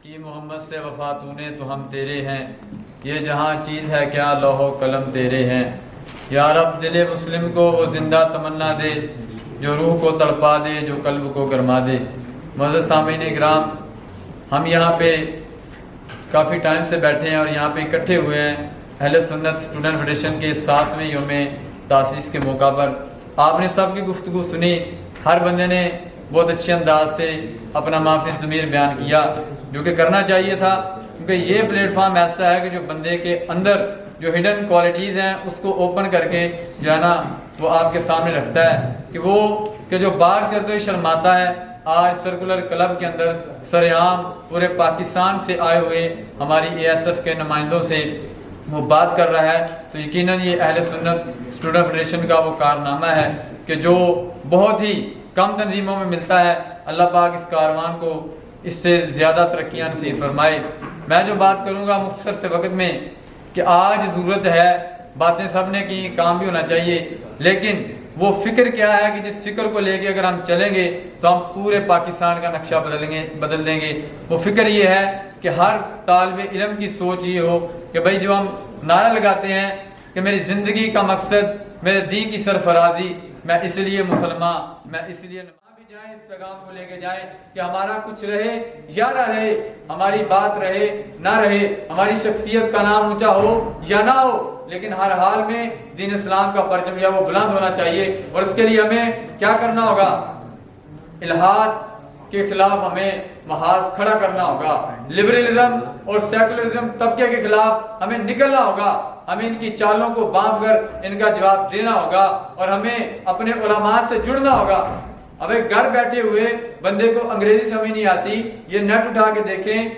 کی محمد سے وفا تو نے تو ہم تیرے ہیں، یہ جہاں چیز ہے کیا لوح و قلم تیرے ہیں۔ یا رب دل مسلم کو وہ زندہ تمنا دے جو روح کو تڑپا دے، جو قلب کو گرما دے۔ معزز سامعین اکرام، ہم یہاں پہ کافی ٹائم سے بیٹھے ہیں اور یہاں پہ اکٹھے ہوئے ہیں اہل سنت اسٹوڈنٹ فیڈریشن کے 7ویں یوم تاسیس کے موقع پر۔ آپ نے سب کی گفتگو سنی، ہر بندے نے بہت اچھے انداز سے اپنا معافی ضمیر بیان کیا، جو کہ کرنا چاہیے تھا، کیونکہ یہ پلیٹ فارم ایسا ہے کہ جو بندے کے اندر جو ہڈن کوالٹیز ہیں اس کو اوپن کر کے جو ہے نا وہ آپ کے سامنے رکھتا ہے کہ جو بات کرتے ہوئے شرماتا ہے۔ آج سرکولر کلب کے اندر سر عام پورے پاکستان سے آئے ہوئے ہماری ASF کے نمائندوں سے وہ بات کر رہا ہے، تو یقیناً یہ اہل سنت اسٹوڈنٹ فیڈریشن کا وہ کارنامہ ہے کہ جو بہت ہی کم تنظیموں میں ملتا ہے۔ اللہ پاک اس کاروان کو اس سے زیادہ ترقیاں نصیب فرمائے۔ میں جو بات کروں گا مختصر سے وقت میں کہ آج ضرورت ہے، باتیں سب نے کی، کام بھی ہونا چاہیے، لیکن وہ فکر کیا ہے کہ جس فکر کو لے کے اگر ہم چلیں گے تو ہم پورے پاکستان کا نقشہ بدل دیں گے۔ وہ فکر یہ ہے کہ ہر طالب علم کی سوچ یہ ہو کہ بھائی جو ہم نعرہ لگاتے ہیں کہ میری زندگی کا مقصد میرے دین کی سرفرازی، میں اس لیے مسلمان، میں اس لیے بھی جائیں، اس پیغام کو لے کے جائیں کہ ہمارا کچھ رہے یا نہ رہے، ہماری بات رہے نہ رہے، ہماری شخصیت کا نام اونچا ہو یا نہ ہو، لیکن ہر حال میں دین اسلام کا پرچم یا وہ بلند ہونا چاہیے۔ اور اس کے لیے ہمیں کیا کرنا ہوگا؟ الحاد کے خلاف ہمیں محاذ کھڑا کرنا ہوگا، لبرلزم اور سیکولرزم طبقے کے خلاف ہمیں نکلنا ہوگا، ہمیں ان کی چالوں کو بانپ کر ان کا جواب دینا ہوگا، اور ہمیں اپنے علماء سے جڑنا ہوگا۔ اب ایک گھر بیٹھے ہوئے بندے کو انگریزی سمجھ نہیں آتی، یہ نیٹ اٹھا کے دیکھیں،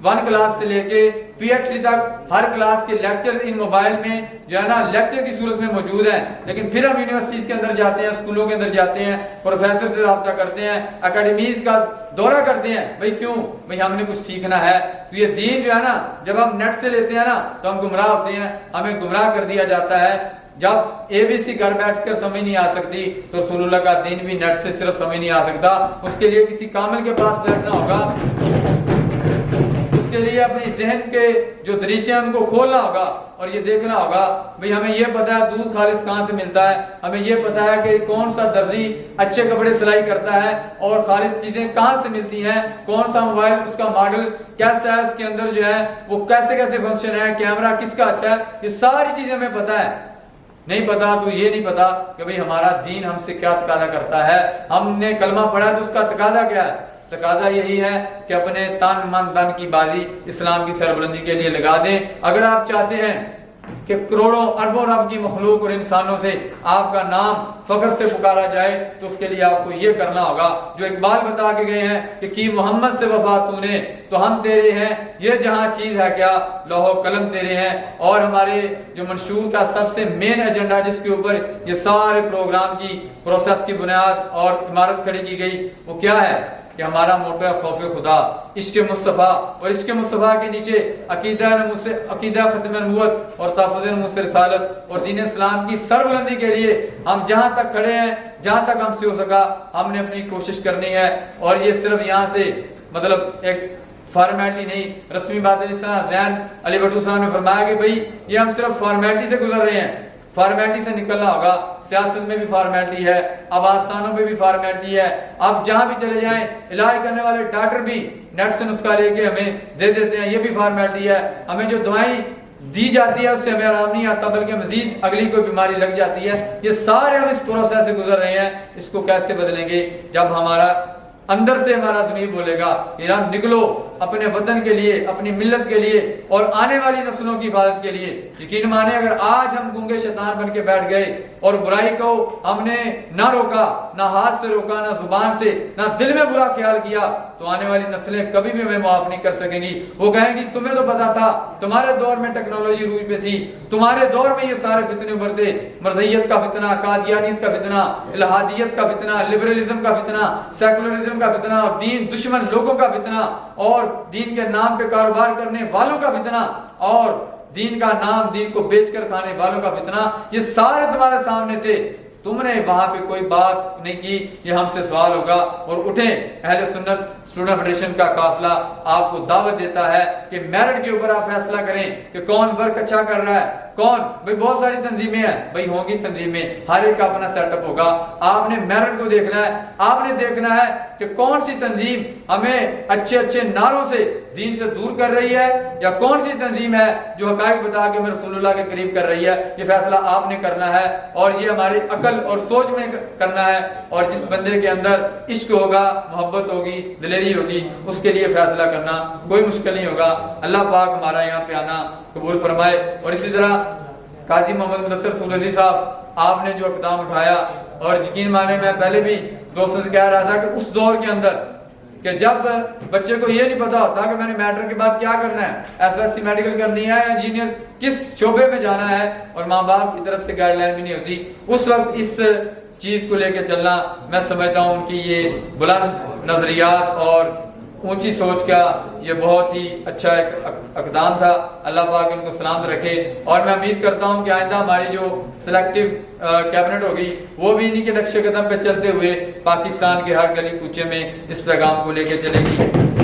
1 کلاس سے لے کے PhD تک ہر کلاس کے لیکچر ان موبائل میں جو ہے نا لیکچر کی صورت میں موجود ہیں، لیکن پھر ہم یونیورسٹیز کے اندر جاتے ہیں، اسکولوں کے اندر جاتے ہیں، پروفیسر سے رابطہ کرتے ہیں، اکیڈمیز کا دورہ کرتے ہیں۔ بھئی کیوں؟ بھئی ہم نے کچھ سیکھنا ہے۔ تو یہ دین جو ہے نا جب ہم نیٹ سے لیتے ہیں نا تو ہم گمراہ ہوتے ہیں، ہمیں گمراہ کر دیا جاتا ہے۔ جب ABC گھر بیٹھ کر سمجھ نہیں آ سکتی تو رسول اللہ کا دین بھی نیٹ سے صرف سمجھ نہیں آ سکتا۔ اس کے لیے کسی کامل کے پاس بیٹھنا ہوگا، اس کے لیے اپنی ذہن کے جو دریچے ہیں ان کو کھولنا ہوگا اور یہ دیکھنا ہوگا بھئی ہمیں یہ پتہ ہے دودھ خالص کہاں سے ملتا ہے، ہمیں یہ پتہ ہے کہ کون سا درزی اچھے کپڑے سلائی کرتا ہے اور خالص چیزیں کہاں سے ملتی ہیں، کون سا موبائل اس کا ماڈل کیسا ہے، اس کے اندر جو ہے وہ کیسے فنکشن ہے، کیمرہ کس کا اچھا ہے، یہ ساری چیزیں ہمیں پتہ ہے۔ نہیں پتا تو یہ نہیں پتا کہ بھئی ہمارا دین ہم سے کیا تقاضا کرتا ہے، ہم نے کلمہ پڑھا تو اس کا تقاضا کیا ہے؟ تقاضا یہی ہے کہ اپنے تن من دن کی بازی اسلام کی سربلندی کے لیے لگا دیں۔ اگر آپ چاہتے ہیں کہ کروڑوں اربوں رب کی مخلوق اور انسانوں سے آپ کا نام فخر سے پکارا جائے تو اس کے لیے آپ کو یہ کرنا ہوگا جو اقبال بتا کے گئے ہیں کہ کی محمد سے وفا تو نے تو ہم تیرے ہیں، یہ جہاں چیز ہے کیا لوح و قلم تیرے ہیں۔ اور ہمارے جو منشور کا سب سے مین ایجنڈا جس کے اوپر یہ سارے پروگرام کی پروسیس کی بنیاد اور عمارت کھڑی کی گئی وہ کیا ہے کہ ہمارا موٹو ہے خوف خدا، عشق مصطفیٰ، اور عشق مصطفیٰ کے نیچے عقیدہ ختم نبوت اور تحفظ ناموس رسالت اور دین اسلام کی سربلندی کے لیے ہم جہاں تک کھڑے ہیں، جہاں تک ہم سے ہو سکا ہم نے اپنی کوشش کرنی ہے۔ اور یہ صرف یہاں سے مطلب ایک فارمیلٹی نہیں، رسمی بات ہے، جس طرح زین علی بٹو صاحب نے فرمایا کہ بھئی یہ ہم صرف فارمیلٹی سے گزر رہے ہیں، فارمیلٹی سے نکلنا ہوگا۔ سیاست میں بھی فارمیلٹی ہے، اب آستانوں میں بھی فارمیلٹی ہے، اب جہاں بھی چلے جائیں علاج کرنے والے ڈاکٹر بھی نیٹ سے نسخہ لے کے ہمیں دے دیتے ہیں، یہ بھی فارمیلٹی ہے۔ ہمیں جو دعائیں دی جاتی ہے اس سے ہمیں آرام نہیں آتا بلکہ مزید اگلی کوئی بیماری لگ جاتی ہے۔ یہ سارے ہم اس پروسیس سے گزر رہے ہیں، اس کو کیسے بدلیں گے؟ جب ہمارا اندر سے ہمارا ضمیر بولے گا ایران نکلو اپنے وطن کے لیے، اپنی ملت کے لیے اور آنے والی نسلوں کی حفاظت کے لیے۔ یقین مانے اگر آج ہم گونگے شیطان بن کے بیٹھ گئے اور برائی کو ہم نے نہ روکا، نہ ہاتھ سے روکا، نہ زبان سے، نہ دل میں برا خیال کیا تو آنے والی نسلیں کبھی بھی ہمیں معاف نہیں کر سکیں گی۔ وہ کہیں گی تمہیں تو پتا تھا، تمہارے دور میں ٹیکنالوجی روئی پہ تھی، تمہارے دور میں یہ سارے فتنے ابھرتے، مرزیت کا فتنہ، قادیانیت کا فتنہ، الہادیت کا فتنہ، لبرلزم کا فتنہ، سیکولرزم کا فتنہ اور دین دشمن لوگوں کا فتنہ اور دین کے نام پہ کاروبار کرنے والوں کا فتنہ اور دین کا نام دین کو بیچ کر کھانے والوں کا فتنہ، یہ سارے تمہارے سامنے تھے۔ تم نے وہاں پہ کوئی بات نہیں کی یہ ہم سے سوال ہوگا. اور اٹھیں, اہل سنت اسٹوڈنٹ فیڈریشن کا قافلہ آپ کو دعوت دیتا ہے کہ میرٹ کے اوپر آپ فیصلہ کریں کہ کون ورک اچھا کر رہا ہے, کون. بھئی بہت ساری تنظیمیں ہیں, بھئی ہوں گی تنظیمیں, ہر ایک کا اپنا سیٹ اپ ہوگا. آپ نے میرٹ کو دیکھنا ہے, آپ نے دیکھنا ہے کہ کون سی تنظیم ہمیں اچھے اچھے نعروں سے دین سے دور کر رہی ہے, یا کون سی تنظیم ہے جو حقائق بتا کے ہمیں رسول اللہ کے قریب کر رہی ہے. یہ فیصلہ آپ نے کرنا ہے, اور یہ ہماری عقل اور سوچ میں کرنا ہے. اور جس بندے کے اندر عشق ہوگا, محبت ہوگی, دلیری ہوگی, اس کے لیے فیصلہ کرنا کوئی مشکل نہیں ہوگا. اللہ پاک ہمارا یہاں پہ آنا قبول فرمائے. اور اسی طرح قاضی محمد مدثر سولجی صاحب, آپ نے جو اقدام اٹھایا, اور یقین مانے میں پہلے بھی دوستوں سے کہہ رہا تھا کہ اس دور کے اندر کہ جب بچے کو یہ نہیں پتا ہوتا کہ میں نے میٹرک کے بعد کیا کرنا ہے, ایف ایس سی میڈیکل کرنی ہے, انجینئر کس شعبے میں جانا ہے, اور ماں باپ کی طرف سے گائیڈ لائن بھی نہیں ہوتی, اس وقت اس چیز کو لے کے چلنا میں سمجھتا ہوں ان کی یہ بلند نظریات اور اونچی سوچ کا یہ بہت ہی اچھا ایک اقدام تھا. اللہ پاک ان کو سلامت رکھے. اور میں امید کرتا ہوں کہ آئندہ ہماری جو سلیکٹیو کیبنٹ ہوگی وہ بھی انہی کے نقش قدم پہ چلتے ہوئے پاکستان کے ہر گلی کوچے میں اس پیغام کو لے کے چلے گی.